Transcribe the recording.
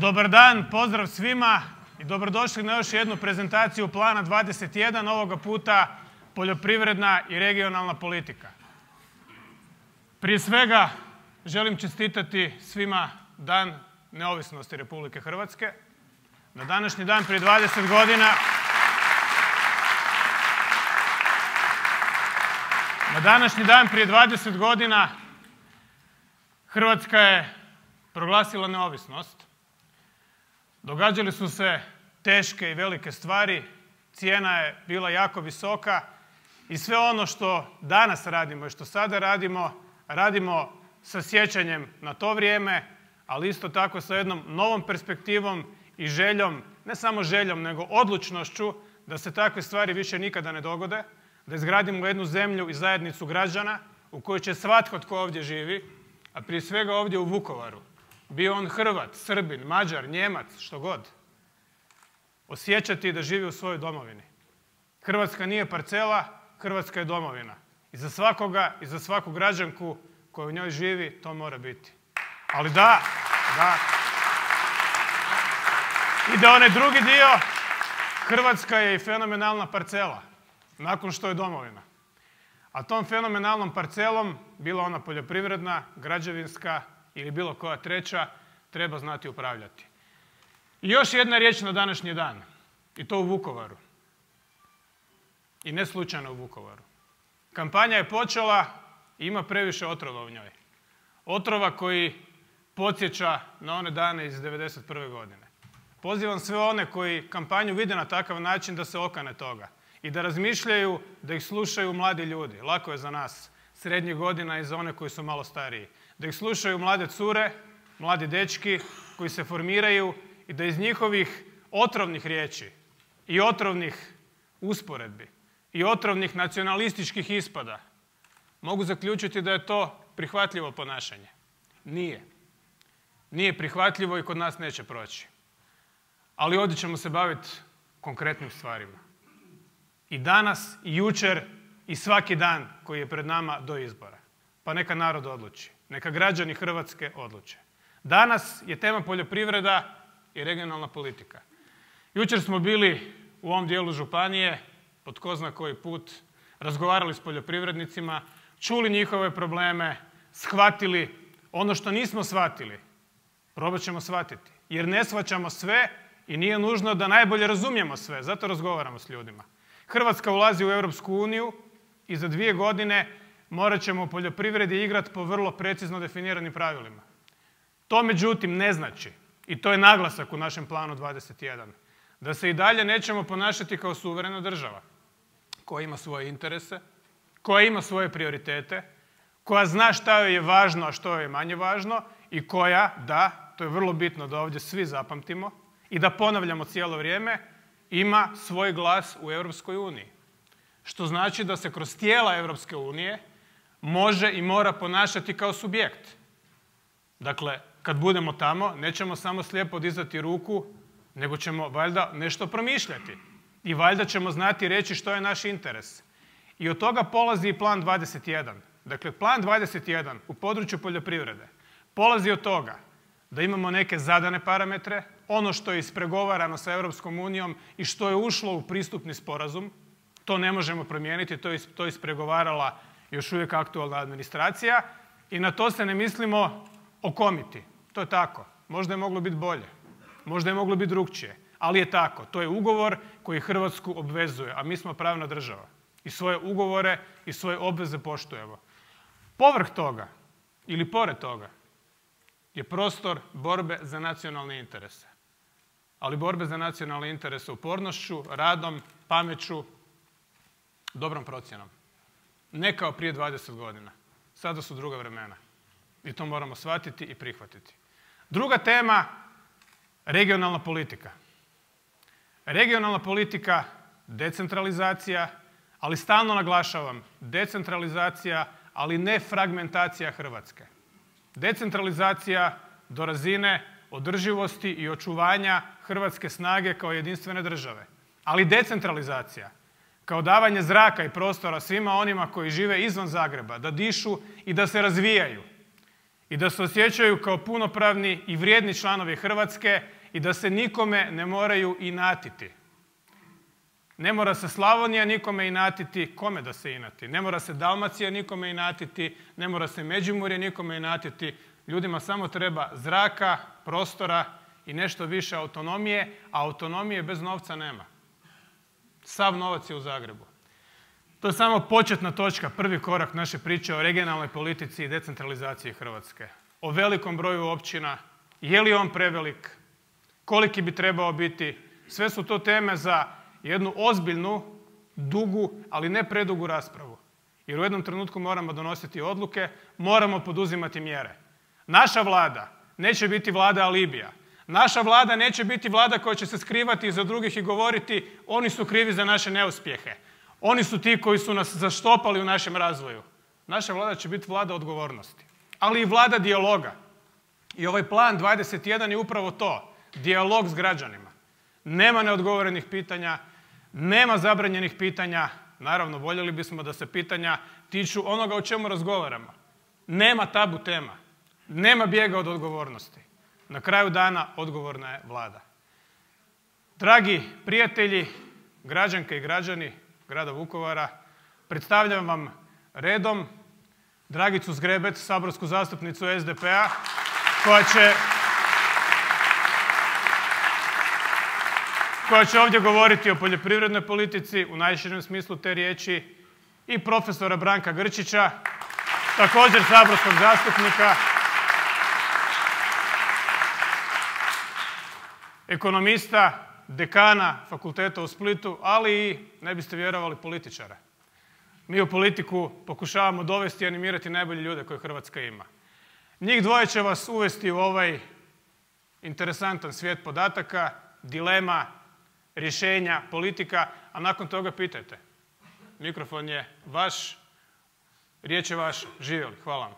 Dobar dan, pozdrav svima i dobrodošli na još jednu prezentaciju Plana 21, ovoga puta poljoprivredna i regionalna politika. Prije svega želim čestitati svima Dan neovisnosti Republike Hrvatske. Na današnji dan prije 20 godina Hrvatska je proglasila neovisnost. Događale su se teške i velike stvari, cijena je bila jako visoka i sve ono što danas radimo i što sada radimo sa sjećanjem na to vrijeme, ali isto tako sa jednom novom perspektivom i željom, ne samo željom nego odlučnošću da se takve stvari više nikada ne dogode, da izgradimo jednu zemlju i zajednicu građana u kojoj će svatko tko ovdje živi, a prije svega ovdje u Vukovaru, bio on Hrvat, Srbin, Mađar, Nijemac, što god, osjećati da živi u svojoj domovini. Hrvatska nije parcela, Hrvatska je domovina. I za svakoga i za svaku građanku koja u njoj živi to mora biti. Ali da. Ide onaj drugi dio, Hrvatska je i fenomenalna parcela, nakon što je domovina. A tom fenomenalnom parcelom, bila ona poljoprivredna, građevinska ili bilo koja treća, treba znati upravljati. I još jedna riječ na današnji dan, i to u Vukovaru. I ne slučajno u Vukovaru. Kampanja je počela i ima previše otrova u njoj. Otrova koji podsjeća na one dane iz '91. godine. Pozivam sve one koji kampanju vide na takav način da se okane toga i da razmišljaju, da ih slušaju mladi ljudi. Lako je za nas srednjih godina i za one koji su malo stariji. Da ih slušaju mlade cure, mladi dečki koji se formiraju i da iz njihovih otrovnih riječi i otrovnih usporedbi i otrovnih nacionalističkih ispada mogu zaključiti da je to prihvatljivo ponašanje. Nije. Nije prihvatljivo i kod nas neće proći. Ali ovdje ćemo se baviti konkretnim stvarima. I danas, i jučer, i svaki dan koji je pred nama do izbora. Pa neka narod odluči. Neka građani Hrvatske odluče. Danas je tema poljoprivreda i regionalna politika. Jučer smo bili u ovom dijelu županije, po tko zna koji put, razgovarali s poljoprivrednicima, čuli njihove probleme, shvatili ono što nismo shvatili. Probat ćemo shvatiti. Jer ne shvaćamo sve i nije nužno da najbolje razumijemo sve. Zato razgovaramo s ljudima. Hrvatska ulazi u Europsku uniju i za 2 godine morat ćemo u poljoprivredi igrati po vrlo precizno definiranim pravilima. To međutim ne znači, i to je naglasak u našem planu 21, da se i dalje nećemo ponašati kao suverena država koja ima svoje interese, koja ima svoje prioritete, koja zna šta joj je važno, a što joj je manje važno i koja, da, to je vrlo bitno da ovdje svi zapamtimo i da ponavljamo cijelo vrijeme, ima svoj glas u Europskoj uniji. Što znači da se kroz tijela Europske unije može i mora ponašati kao subjekt. Dakle, kad budemo tamo, nećemo samo slijepo dizati ruku, nego ćemo valjda nešto promišljati. I valjda ćemo znati reći što je naš interes. I od toga polazi i Plan 21. Dakle, Plan 21 u području poljoprivrede polazi od toga da imamo neke zadane parametre, ono što je ispregovarano sa Europskom unijom i što je ušlo u pristupni sporazum, to ne možemo promijeniti, to je ispregovarala još uvijek aktualna administracija i na to se ne mislimo okomiti. To je tako. Možda je moglo biti bolje, možda je moglo biti drukčije, ali je tako. To je ugovor koji Hrvatsku obvezuje, a mi smo pravna država i svoje ugovore i svoje obveze poštujemo. Povrh toga ili pored toga je prostor borbe za nacionalne interese. Ali borbe za nacionalne interese upornošću, radom, pameću, dobrom procjenom. Ne kao prije 20 godina. Sada su druga vremena. I to moramo shvatiti i prihvatiti. Druga tema, regionalna politika. Regionalna politika, decentralizacija, ali stalno naglašavam, decentralizacija, ali ne fragmentacija Hrvatske. Decentralizacija do razine održivosti i očuvanja hrvatske snage kao jedinstvene države. Ali decentralizacija kao davanje zraka i prostora svima onima koji žive izvan Zagreba, da dišu i da se razvijaju. I da se osjećaju kao punopravni i vrijedni članovi Hrvatske i da se nikome ne moraju inatiti. Ne mora se Slavonija nikome inatiti, kome da se inati? Ne mora se Dalmacija nikome inatiti, ne mora se Međimurje nikome inatiti. Ljudima samo treba zraka, prostora i nešto više autonomije, a autonomije bez novca nema. Sav novac je u Zagrebu. To je samo početna točka, prvi korak naše priče o regionalnoj politici i decentralizaciji Hrvatske. O velikom broju općina, je li on prevelik, koliki bi trebao biti. Sve su to teme za jednu ozbiljnu, dugu, ali ne predugu raspravu. Jer u jednom trenutku moramo donositi odluke, moramo poduzimati mjere. Naša vlada neće biti vlada alibija. Naša vlada neće biti vlada koja će se skrivati iza drugih i govoriti oni su krivi za naše neuspjehe. Oni su ti koji su nas zaštopali u našem razvoju. Naša vlada će biti vlada odgovornosti, ali i vlada dijaloga. I ovaj plan 21 je upravo to, dijalog s građanima. Nema neodgovorenih pitanja, nema zabranjenih pitanja. Naravno, voljeli bismo da se pitanja tiču onoga o čemu razgovaramo. Nema tabu tema, nema bijega od odgovornosti. Na kraju dana odgovorna je vlada. Dragi prijatelji, građanke i građani grada Vukovara, predstavljam vam redom Dragicu Zgrebec, saborsku zastupnicu SDP-a, koja će ovdje govoriti o poljoprivrednoj politici u najširem smislu te riječi, i profesora Branka Grčića, također saborskog zastupnika, ekonomista, dekana fakulteta u Splitu, ali i, ne biste vjerovali, političara. Mi u politiku pokušavamo dovesti i animirati najbolje ljude koje Hrvatska ima. Njih dvoje će vas uvesti u ovaj interesantan svijet podataka, dilema, rješenja, politika, a nakon toga pitajte. Mikrofon je vaš, riječ je vaša. Živjeli. Hvala vam.